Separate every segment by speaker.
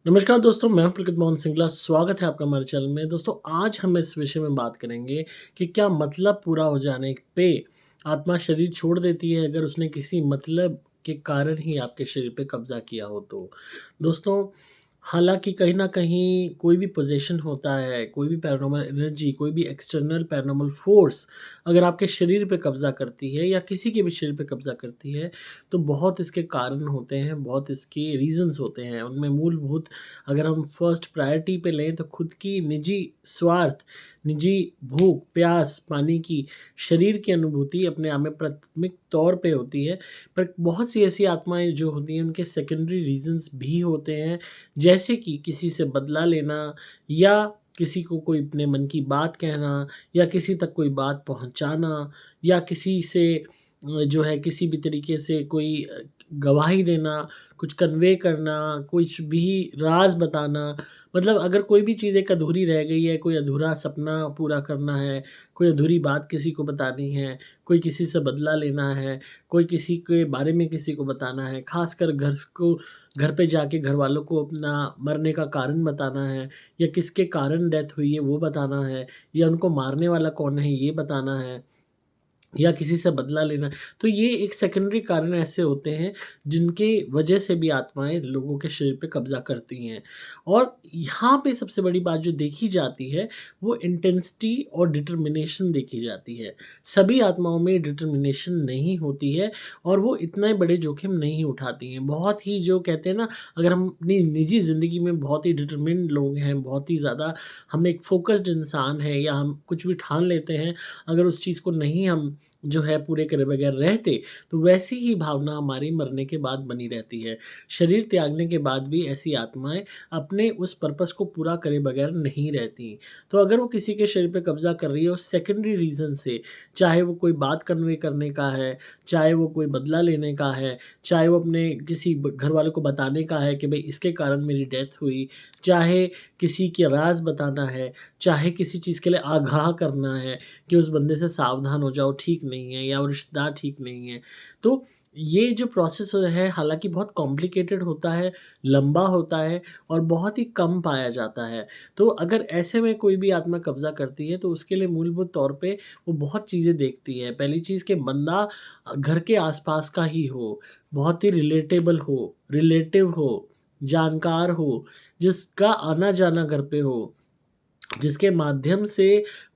Speaker 1: नमस्कार दोस्तों, मैं हूं पुलकित मोहन सिंगला। स्वागत है आपका हमारे चैनल में। दोस्तों, आज हम इस विषय में बात करेंगे कि क्या मतलब पूरा हो जाने पे आत्मा शरीर छोड़ देती है अगर उसने किसी मतलब के कारण ही आपके शरीर पे कब्ज़ा किया हो तो। दोस्तों, हालाँकि कहीं न कहीं कोई भी पोज़ेशन होता है, कोई भी पैरानॉर्मल एनर्जी, कोई भी एक्सटर्नल पैरानॉर्मल फ़ोर्स अगर आपके शरीर पे कब्ज़ा करती है या किसी के भी शरीर पे कब्ज़ा करती है, तो बहुत इसके कारण होते हैं, बहुत इसके रीज़न्स होते हैं। उनमें मूलभूत अगर हम फर्स्ट प्रायोरिटी पे लें तो खुद की निजी स्वार्थ, निजी भूख, प्यास, पानी की, शरीर की अनुभूति अपने आप में प्राथमिक तौर पे होती है। पर बहुत सी ऐसी आत्माएँ जो होती हैं उनके सेकेंडरी रीज़न्स भी होते हैं, जैसे कि किसी से बदला लेना या किसी को कोई अपने मन की बात कहना या किसी तक कोई बात पहुँचाना या किसी से जो है किसी भी तरीके से कोई गवाही देना, कुछ कन्वे करना, कुछ भी राज़ बताना। मतलब अगर कोई भी चीज़ एक अधूरी रह गई है, कोई अधूरा सपना पूरा करना है, कोई अधूरी बात किसी को बतानी है, कोई किसी से बदला लेना है, कोई किसी के बारे में किसी को बताना है, ख़ासकर घर पे जाके घरवालों को अपना मरने का कारण बताना है या किसके कारण डेथ हुई है वो बताना है या उनको मारने वाला कौन है ये बताना है। या किसी से बदला लेना। तो ये एक सेकेंडरी कारण ऐसे होते हैं, जिनके वजह से भी आत्माएँ लोगों के शरीर पे कब्ज़ा करती हैं। और यहाँ पे सबसे बड़ी बात जो देखी जाती है, वो इंटेंसिटी और डिटर्मिनेशन देखी जाती है। सभी आत्माओं में डिटर्मिनेशन नहीं होती है और वो इतने बड़े जोखिम नहीं उठाती हैं। बहुत ही जो कहते हैं ना, अगर हम अपनी निजी ज़िंदगी में बहुत ही डिटरमिन्ड लोग हैं, बहुत ही ज़्यादा हम एक फ़ोकस्ड इंसान हैं या हम कुछ भी ठान लेते हैं, अगर उस चीज़ को नहीं हम जो है पूरे करे बगैर रहते, तो वैसी ही भावना हमारी मरने के बाद बनी रहती है। शरीर त्यागने के बाद भी ऐसी आत्माएँ अपने उस पर्पस को पूरा करे बगैर नहीं रहती। तो अगर वो किसी के शरीर पे कब्ज़ा कर रही है उस सेकेंडरी रीज़न से, चाहे वो कोई बात कन्वे करने का है, चाहे वो कोई बदला लेने का है, चाहे वो अपने किसी घरवालों को बताने का है कि भई इसके कारण मेरी डेथ हुई, चाहे किसी के राज़ बताना है, चाहे किसी चीज़ के लिए आगाह करना है कि उस बंदे से सावधान हो जाओ, ठीक नहीं है या वो रिश्तेदार ठीक नहीं है। तो ये जो प्रोसेस है हालाँकि बहुत कॉम्प्लिकेटेड होता है, लंबा होता है और बहुत ही कम पाया जाता है। तो अगर ऐसे में कोई भी आत्मा कब्ज़ा करती है तो उसके लिए मूलभूत तौर पे वो बहुत चीज़ें देखती है। पहली चीज़ कि बंदा घर के आस-पास का ही हो, बहुत ही रिलेटिव हो, जानकार हो, जिसका आना-जाना घर पे हो, जिसके माध्यम से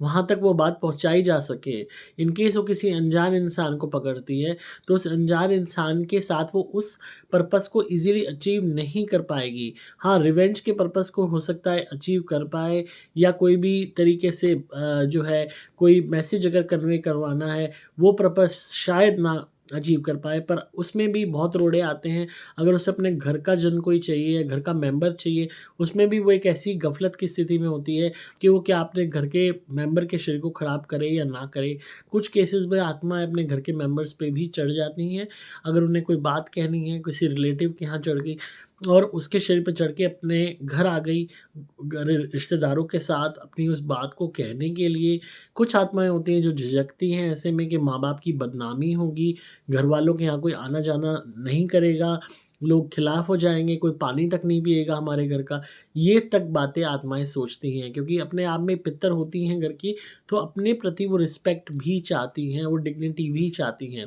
Speaker 1: वहाँ तक वो बात पहुँचाई जा सके। इन केस वो किसी अनजान इंसान को पकड़ती है, तो उस अनजान इंसान के साथ वो उस पर्पस को ईज़िली अचीव नहीं कर पाएगी। हाँ, रिवेंज के पर्पस को हो सकता है अचीव कर पाए या कोई भी तरीके से जो है कोई मैसेज अगर कन्वे करवाना है, वो पर्पस शायद ना अचीव कर पाए, पर उसमें भी बहुत रोड़े आते हैं। अगर उसे अपने घर का जन कोई चाहिए, घर का मेंबर चाहिए, उसमें भी वो एक ऐसी गफ़लत की स्थिति में होती है कि वो क्या अपने घर के मेंबर के शरीर को ख़राब करे या ना करे। कुछ केसेज़ में आत्माएँ अपने घर के मेंबर्स पे भी चढ़ जाती हैं। अगर उन्हें कोई बात कहनी है, किसी रिलेटिव के यहाँ चढ़ गई और उसके शरीर पे चढ़ के अपने घर आ गई, रिश्तेदारों के साथ अपनी उस बात को कहने के लिए। कुछ आत्माएँ होती हैं जो झिझकती हैं ऐसे में कि माँ-बाप की बदनामी होगी, घरवालों के यहाँ कोई आना-जाना नहीं करेगा, लोग खिलाफ़ हो जाएँगे, कोई पानी तक नहीं पिएगा हमारे घर का। ये तक बातें आत्माएँ सोचती हैं, क्योंकि अपने आप में पितर होती हैं घर की, तो अपने प्रति वो रिस्पेक्ट भी चाहती हैं, वो डिग्निटी भी चाहती हैं।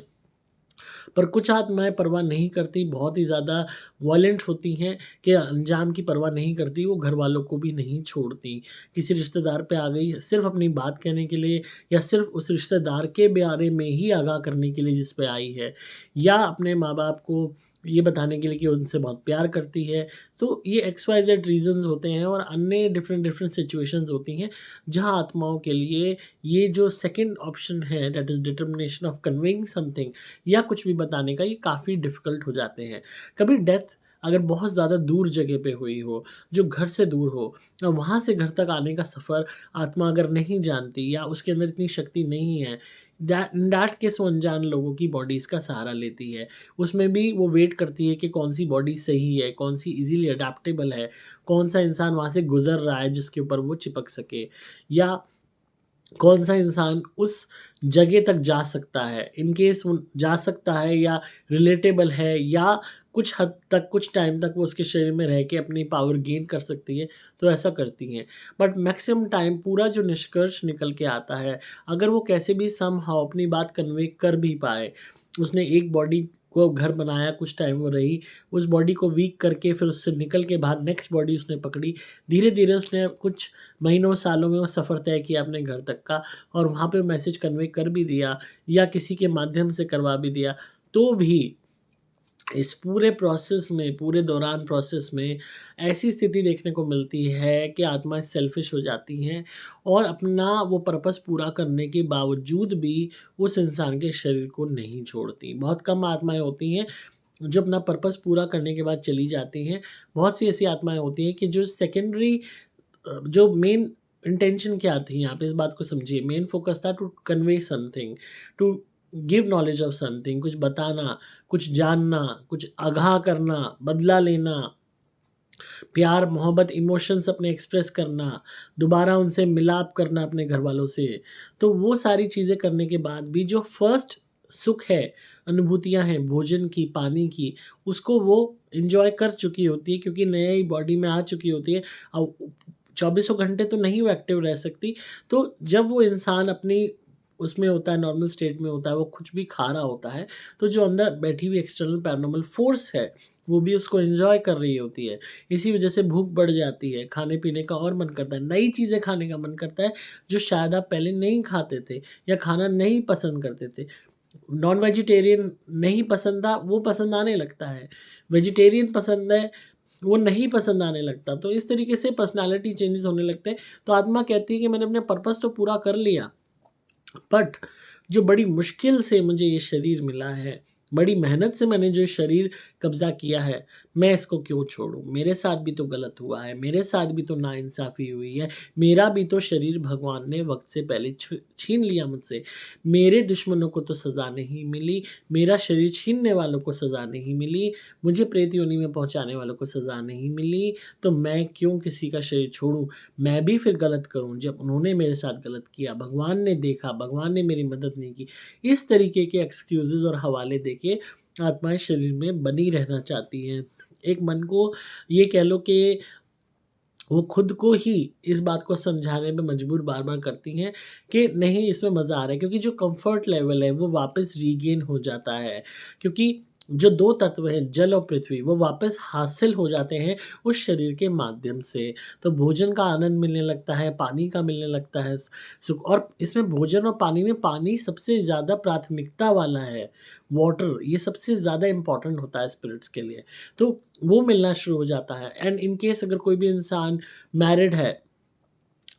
Speaker 1: पर कुछ आत्माएँ परवाह नहीं करती, बहुत ही ज़्यादा वॉयलेंट होती हैं कि अंजाम की परवाह नहीं करती, वो घरवालों को भी नहीं छोड़ती। किसी रिश्तेदार पे आ गई सिर्फ़ अपनी बात कहने के लिए या सिर्फ़ उस रिश्तेदार के बारे में ही आगाह करने के लिए जिस पे आई है, या अपने माँ-बाप को ये बताने के लिए कि उनसे बहुत प्यार करती है। तो ये एक्स वाई ज़ेड रीज़न्स होते हैं और अन्य डिफ़रेंट सिचुएशंस होती हैं, जहाँ आत्माओं के लिए ये जो सेकंड ऑप्शन है, that is determination of conveying something या कुछ भी बताने का, ये काफ़ी डिफ़िकल्ट हो जाते हैं। कभी डेथ अगर बहुत ज़्यादा दूर जगह पे हुई हो, जो घर से दूर हो, वहाँ से घर तक आने का सफ़र आत्मा अगर नहीं जानती या उसके अंदर इतनी शक्ति नहीं है, इन दैट केस वो अनजान लोगों की बॉडीज़ का सहारा लेती है। उसमें भी वो वेट करती है कि कौन-सी बॉडी सही है, कौन-सी ईज़िली अडैप्टेबल है, कौन-सा इंसान वहाँ से गुज़र रहा है जिसके ऊपर वो चिपक सके, या कौन-सा इंसान उस जगह तक जा सकता है, इन केस वो जा सकता है या रिलेटेबल है या कुछ हद तक, कुछ टाइम तक वो उसके शरीर में रह के अपनी पावर गेन कर सकती है, तो ऐसा करती हैं। बट मैक्सिमम टाइम पूरा जो निष्कर्ष निकल के आता है, अगर वो कैसे भी समहाउ अपनी बात कन्वे कर भी पाए, उसने एक बॉडी को घर बनाया, कुछ टाइम वो रही, उस बॉडी को वीक करके फिर उससे निकल के बाहर नेक्स्ट बॉडी उसने पकड़ी, धीरे-धीरे उसने कुछ महीनों, सालों में वो सफ़र तय किया अपने घर तक का, और वहाँ पे मैसेज कन्वे कर भी दिया या किसी के माध्यम से करवा भी दिया, तो भी इस पूरे प्रोसेस में, पूरे दौरान प्रोसेस में ऐसी स्थिति देखने को मिलती है कि आत्माएँ सेल्फ़िश हो जाती हैं और अपना वो पर्पस पूरा करने के बावजूद भी उस इंसान के शरीर को नहीं छोड़ती। बहुत कम आत्माएँ होती हैं जो अपना पर्पस पूरा करने के बाद चली जाती हैं। बहुत सी ऐसी आत्माएँ होती हैं कि जो सेकेंडरी जो मेन इंटेंशन क्या थी यहाँ पे, इस बात को समझिए। मेन फ़ोकस था to convey something, to give knowledge of something, कुछ बताना, कुछ जानना, कुछ आगाह करना, बदला लेना, प्यार, मोहब्बत, इमोशंस अपने एक्सप्रेस करना, दोबारा उनसे मिलाप करना अपने घरवालों से। तो वो सारी चीज़ें करने के बाद भी जो फर्स्ट सुख है, अनुभूतियाँ हैं भोजन की, पानी की, उसको वो एन्जॉय कर चुकी होती है क्योंकि नई बॉडी में आ चुकी होती है। अब चौबीसों घंटे तो नहीं वो एक्टिव रह सकती, तो जब वो इंसान अपनी उसमें होता है, नॉर्मल स्टेट में होता है, वो कुछ भी खा रहा होता है, तो जो अंदर बैठी हुई एक्सटर्नल पैरानॉर्मल फ़ोर्स है, वो भी उसको एन्जॉय कर रही होती है। इसी वजह से भूख बढ़ जाती है, खाने-पीने का और मन करता है, नई चीज़ें खाने का मन करता है, जो शायद आप पहले नहीं खाते थे या खाना नहीं पसंद करते थे। नॉन वेजिटेरियन नहीं पसंद था, वो पसंद आने लगता है। वेजिटेरियन पसंद है, वो नहीं पसंद आने लगता। तो इस तरीके से पर्सनैलिटी चेंजेस होने लगते हैं। तो आत्मा कहती है कि मैंने अपने पर्पस तो पूरा कर लिया, बट जो बड़ी मुश्किल से मुझे ये शरीर मिला है, बड़ी मेहनत से मैंने जो शरीर कब्ज़ा किया है, मैं इसको क्यों छोड़ूँ? मेरे साथ भी तो गलत हुआ है, मेरे साथ भी तो नाइंसाफ़ी हुई है, मेरा भी तो शरीर भगवान ने वक़्त से पहले छीन लिया मुझसे। मेरे दुश्मनों को तो सज़ा नहीं मिली, मेरा शरीर छीनने वालों को सज़ा नहीं मिली, मुझे प्रेत योनि में पहुँचाने वालों को सज़ा नहीं मिली, तो मैं क्यों किसी का शरीर छोड़ूँ? मैं भी फिर गलत करूँ जब उन्होंने मेरे साथ गलत किया, भगवान ने देखा, भगवान ने मेरी मदद नहीं की। इस तरीके के एक्सक्यूज़ेज़ और हवाले देके आत्माएँ शरीर में बनी रहना चाहती हैं। एक मन को ये कह लो कि वो खुद को ही इस बात को समझाने में मजबूर बार-बार करती हैं कि नहीं, इसमें मज़ा आ रहा है, क्योंकि जो कम्फ़र्ट लेवल है वो वापस रीगेन हो जाता है। क्योंकि जो 2 तत्व हैं जल और पृथ्वी, वो वापस हासिल हो जाते हैं उस शरीर के माध्यम से। तो भोजन का आनंद मिलने लगता है, पानी का मिलने लगता है सुख, और इसमें भोजन और पानी में पानी सबसे ज़्यादा प्राथमिकता वाला है। वाटर ये सबसे ज़्यादा इम्पोर्टेंट होता है स्पिरिट्स के लिए। तो वो मिलना शुरू हो जाता है। एंड इन केस अगर कोई भी इंसान मैरिड है,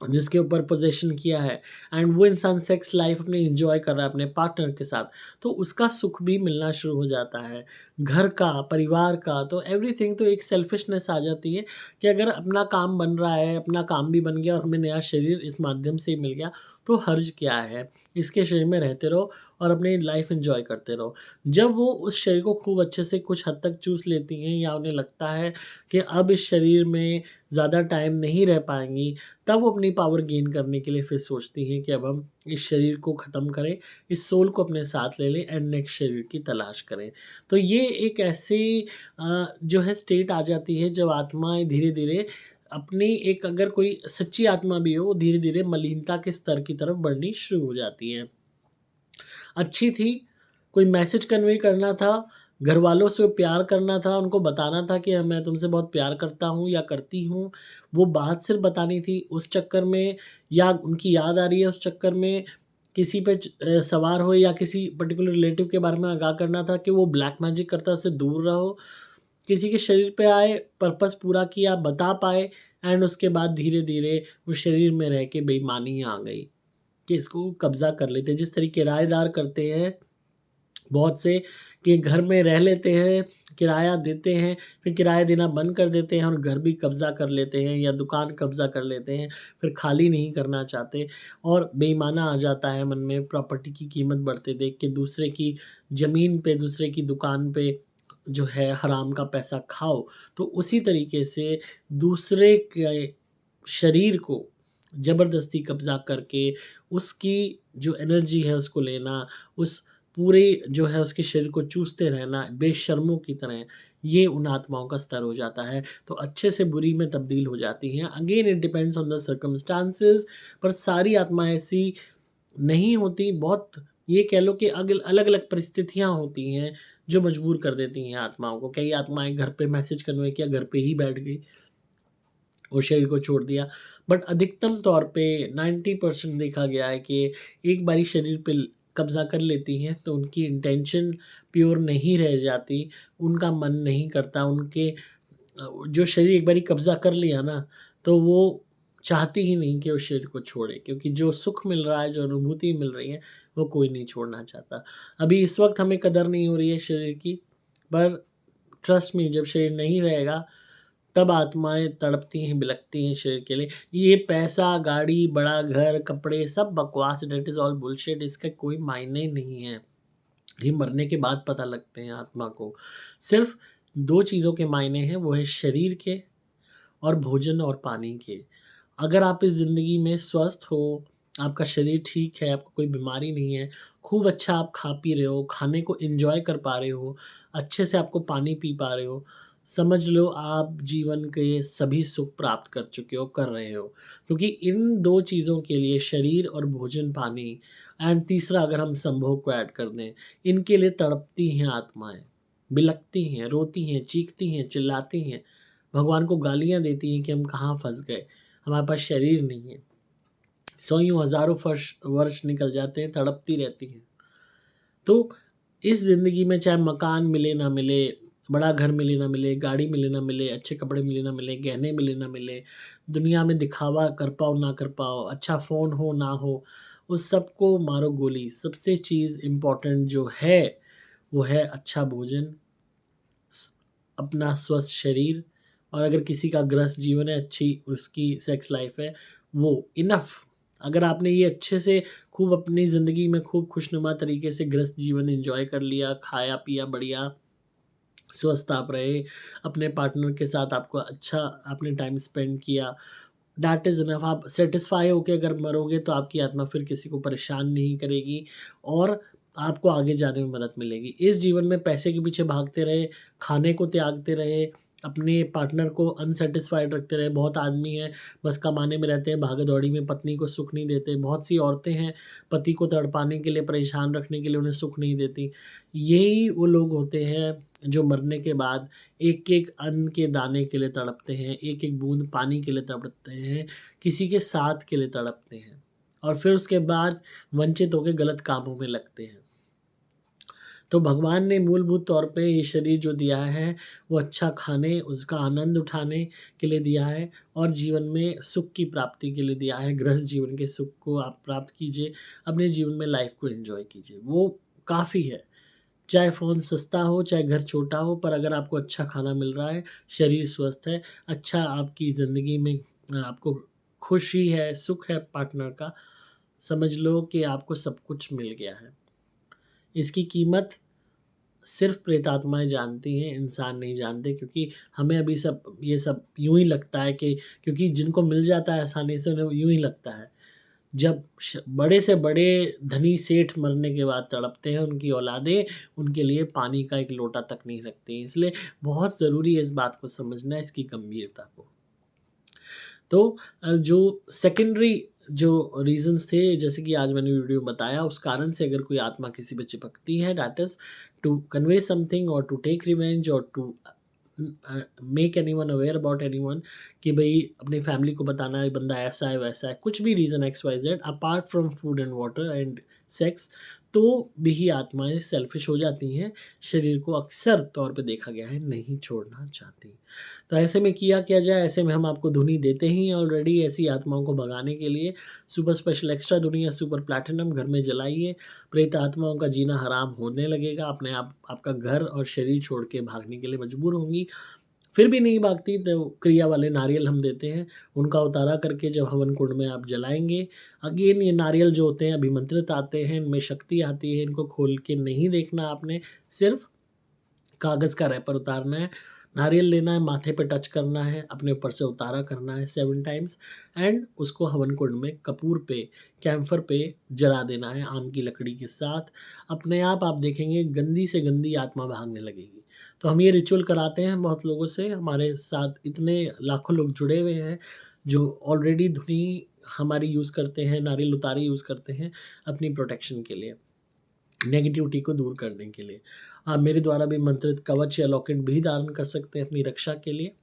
Speaker 1: जिसके ऊपर पोज़ेशन किया है, एंड वो इंसान सेक्स लाइफ़ अपनी एन्जॉय कर रहा है अपने पार्टनर के साथ, तो उसका सुख भी मिलना शुरू हो जाता है। घर का, परिवार का, तो एवरीथिंग, तो एक सेल्फिशनेस आ जाती है कि अगर अपना काम बन रहा है, अपना काम भी बन गया और हमें नया शरीर इस माध्यम से ही मिल गया, तो हर्ज क्या है? इसके शरीर में रहते रहो और अपनी लाइफ़ एन्जॉय करते रहो। जब वो उस शरीर को खूब अच्छे से कुछ हद तक चूस लेती हैं या उन्हें लगता है कि अब इस शरीर में ज़्यादा टाइम नहीं रह पाएँगी, तब वो अपनी पावर गेन करने के लिए फिर सोचती हैं कि अब हम इस शरीर को ख़त्म करें, इस सोल को अपने साथ ले लें एंड नेक्स्ट शरीर की तलाश करें। तो ये एक ऐसी जो है स्टेट आ जाती है जब आत्माएँ धीरे-धीरे अपनी, एक अगर कोई सच्ची आत्मा भी हो, वो धीरे-धीरे मलीनता के स्तर की तरफ बढ़नी शुरू हो जाती है। अच्छी थी, कोई मैसेज कन्वे करना था, घरवालों से प्यार करना था, उनको बताना था कि मैं तुमसे बहुत प्यार करता हूँ या करती हूँ, वो बात सिर्फ़ बतानी थी, उस चक्कर में, या उनकी याद आ रही है उस चक्कर में किसी पे सवार हो, या किसी पर्टिकुलर रिलेटिव के बारे में आगाह करना था कि वो ब्लैक मैजिक करता है, उससे दूर रहो। किसी के शरीर पे आए, पर्पस पूरा किया, बता पाए, एंड उसके बाद धीरे-धीरे उस शरीर में रह के बेईमानी आ गई कि इसको कब्ज़ा कर लेते हैं। जिस तरह किराएदार करते हैं बहुत से, कि घर में रह लेते हैं, किराया देते हैं, फिर किराया देना बंद कर देते हैं और घर भी कब्ज़ा कर लेते हैं या दुकान कब्ज़ा कर लेते हैं, फिर खाली नहीं करना चाहते, और बेईमाना आ जाता है मन में प्रॉपर्टी की कीमत बढ़ते देख के, दूसरे की ज़मीन पे, दूसरे की दुकान पे जो है हराम का पैसा खाओ। तो उसी तरीके से दूसरे के शरीर को ज़बरदस्ती कब्ज़ा करके उसकी जो एनर्जी है उसको लेना, उस पूरे जो है उसके शरीर को चूसते रहना बेशर्मों की तरह, ये उन आत्माओं का स्तर हो जाता है, तो अच्छे से बुरी में तब्दील हो जाती हैं। Again it depends on the circumstances, पर सारी आत्माएँ ऐसी नहीं होती। बहुत ये कह लो कि अलग-अलग परिस्थितियाँ होती हैं जो मजबूर कर देती हैं आत्माओं को। कई आत्माएँ घर पे मैसेज कन्वे किया, घर पे ही बैठ गई और शरीर को छोड़ दिया। बट अधिकतम तौर पे 90% देखा गया है कि एक बारी शरीर पे कब्ज़ा कर लेती हैं तो उनकी इंटेंशन प्योर नहीं रह जाती, उनका मन नहीं करता, जो शरीर एक बारी कब्ज़ा कर लिया ना, तो वो चाहती ही नहीं कि उस शरीर को छोड़े, क्योंकि जो सुख मिल रहा है, जो अनुभूति मिल रही है, वो कोई नहीं छोड़ना चाहता। अभी इस वक़्त हमें कदर नहीं हो रही है शरीर की, पर ट्रस्ट मी, जब शरीर नहीं रहेगा तब आत्माएँ तड़पती हैं, बिलखती हैं शरीर के लिए। ये पैसा, गाड़ी, बड़ा घर, कपड़े सब बकवास, दैट इज़ ऑल बुलशिट, इसका कोई मायने नहीं है। ये मरने के बाद पता लगते हैं आत्मा को। सिर्फ़ 2 चीज़ों के मायने हैं, वो है शरीर के और भोजन और पानी के। अगर आप इस ज़िंदगी में स्वस्थ हो, आपका शरीर ठीक है, आपको कोई बीमारी नहीं है, खूब अच्छा आप खा पी रहे हो, खाने को एन्जॉय कर पा रहे हो, अच्छे से आपको पानी पी पा रहे हो, समझ लो आप जीवन के सभी सुख प्राप्त कर चुके हो, कर रहे हो। क्योंकि इन 2 चीज़ों के लिए शरीर और भोजन, पानी एंड तीसरा अगर हम संभोग को ऐड कर दें, इनके लिए तड़पती हैं आत्माएँ, बिलखती हैं, रोती हैं, चीखती हैं, चिल्लाती हैं, भगवान को गालियाँ देती हैं कि हम कहाँ फँस गए, हमारे पास शरीर नहीं है। सौयों हज़ारों वर्ष वर्ष निकल जाते हैं, तड़पती रहती हैं। तो इस ज़िंदगी में चाहे मकान मिले ना मिले, बड़ा घर मिले ना मिले, गाड़ी मिले ना मिले, अच्छे कपड़े मिले ना मिले, गहने मिले ना मिले, दुनिया में दिखावा कर पाओ ना कर पाओ, अच्छा फ़ोन हो ना हो, उस सब को मारो गोली। सबसे चीज़ इम्पोर्टेंट जो है, वो है अच्छा भोजन, स अपना स्वस्थ शरीर, और अगर किसी का गृहस्थ जीवन है, अच्छी उसकी सेक्स लाइफ़ है, वो इनफ़। अगर आपने ये अच्छे से खूब अपनी ज़िंदगी में खूब खुशनुमा तरीके से गृहस्थ जीवन एन्जॉय कर लिया, खाया-पिया बढ़िया, स्वस्थ आप रहे, अपने पार्टनर के साथ आपको अच्छा आपने टाइम स्पेंड किया, दैट इज़ इनफ। आप सैटिस्फाई होके अगर मरोगे तो आपकी आत्मा फिर किसी को परेशान नहीं करेगी और आपको आगे जाने में मदद मिलेगी। इस जीवन में पैसे के पीछे भागते रहे, खाने को त्यागते रहे, अपने पार्टनर को अनसैटिस्फाइड रखते रहे। बहुत आदमी हैं बस कमाने में रहते हैं, भागा-दौड़ी में पत्नी को सुख नहीं देते। बहुत सी औरतें हैं पति को तड़पाने के लिए, परेशान रखने के लिए उन्हें सुख नहीं देती। यही वो लोग होते हैं जो मरने के बाद एक-एक अन्न के दाने के लिए तड़पते हैं, एक-एक बूँद पानी के लिए तड़पते हैं, किसी के साथ के लिए तड़पते हैं और फिर उसके बाद वंचित होके गलत कामों में लगते हैं। तो भगवान ने मूलभूत तौर पे ये शरीर जो दिया है, वो अच्छा खाने, उसका आनंद उठाने के लिए दिया है और जीवन में सुख की प्राप्ति के लिए दिया है। गृहस्थ जीवन के सुख को आप प्राप्त कीजिए, अपने जीवन में लाइफ़ को एन्जॉय कीजिए, वो काफ़ी है। चाहे फ़ोन सस्ता हो, चाहे घर छोटा हो, पर अगर आपको अच्छा खाना मिल रहा है, शरीर स्वस्थ है, अच्छा आपकी ज़िंदगी में आपको खुशी है, सुख है पार्टनर का, समझ लो कि आपको सब कुछ मिल गया है। इसकी कीमत सिर्फ़ प्रेतात्माएँ जानती हैं, इंसान नहीं जानते, क्योंकि हमें अभी ये सब यूँ ही लगता है कि क्योंकि जिनको मिल जाता है आसानी से उन्हें यूँ ही लगता है। जब बड़े से बड़े धनी सेठ मरने के बाद तड़पते हैं, उनकी औलादें उनके लिए पानी का एक लोटा तक नहीं रखती। इसलिए बहुत ज़रूरी है इस बात को समझना, इसकी गंभीरता को। तो जो सेकेंडरी जो रीज़न्स थे, जैसे कि आज मैंने वीडियो में बताया, उस कारण से अगर कोई आत्मा किसी पे चिपकती है, that is to convey something और टू टेक रिवेंज और to make anyone aware about anyone, कि भई अपनी फैमिली को बताना है बंदा ऐसा है, वैसा है, कुछ भी reason X Y Z apart from food and water and sex, तो भी आत्माएँ सेल्फ़िश हो जाती हैं, शरीर को अक्सर तौर पे देखा गया है नहीं छोड़ना चाहती। तो ऐसे में किया क्या जाए? ऐसे में हम आपको धुनी देते ही हैं ऑलरेडी, ऐसी आत्माओं को भगाने के लिए सुपर स्पेशल एक्स्ट्रा धुनी या सुपर प्लैटिनम घर में जलाइए, प्रेत आत्माओं का जीना हराम होने लगेगा, अपने आप आपका घर और शरीर छोड़ के भागने के लिए मजबूर होंगी। फिर भी नहीं भागती तो क्रिया वाले नारियल हम देते हैं, उनका उतारा करके जब हवन कुंड में आप जलाएँगे, अगेन ये नारियल जो होते हैं अभिमंत्रित आते हैं, इनमें शक्ति आती है, इनको खोल के नहीं देखना आपने, सिर्फ़ कागज़ का रैपर उतारना है, नारियल लेना है, माथे पे टच करना है, अपने ऊपर से उतारा करना है 7 टाइम्स एंड उसको हवन कुंड में कपूर पे, कैम्फर पे जला देना है आम की लकड़ी के साथ। अपने आप देखेंगे गंदी से गंदी आत्मा भागने लगेगी। तो हम ये रिचुअल कराते हैं बहुत लोगों से, हमारे साथ इतने लाखों लोग जुड़े हुए हैं जो ऑलरेडी धुनी हमारी यूज़ करते हैं, नारियल उतारी यूज़ करते हैं अपनी प्रोटेक्शन के लिए, नेगेटिविटी को दूर करने के लिए। आप मेरे द्वारा भी मंत्रित कवच या लॉकेट भी धारण कर सकते हैं अपनी रक्षा के लिए।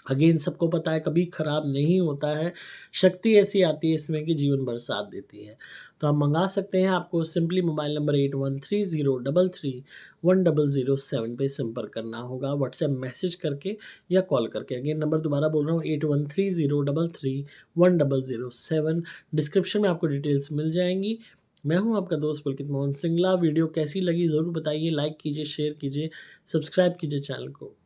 Speaker 1: अगेन सबको पता है कभी खराब नहीं होता है, शक्ति ऐसी आती है इसमें कि जीवन भर साथ देती है। तो आप मंगा सकते हैं, आपको सिंपली मोबाइल नंबर 8130331007 पे संपर्क करना होगा, व्हाट्सएप मैसेज करके या कॉल करके। अगेन नंबर दोबारा बोल रहा हूँ 8130331007। डिस्क्रिप्शन में आपको डिटेल्स मिल जाएंगी। मैं हूं आपका दोस्त पुलकित मोहन सिंगला। वीडियो कैसी लगी ज़रूर बताइए, लाइक कीजिए, शेयर कीजिए, सब्सक्राइब कीजिए चैनल को।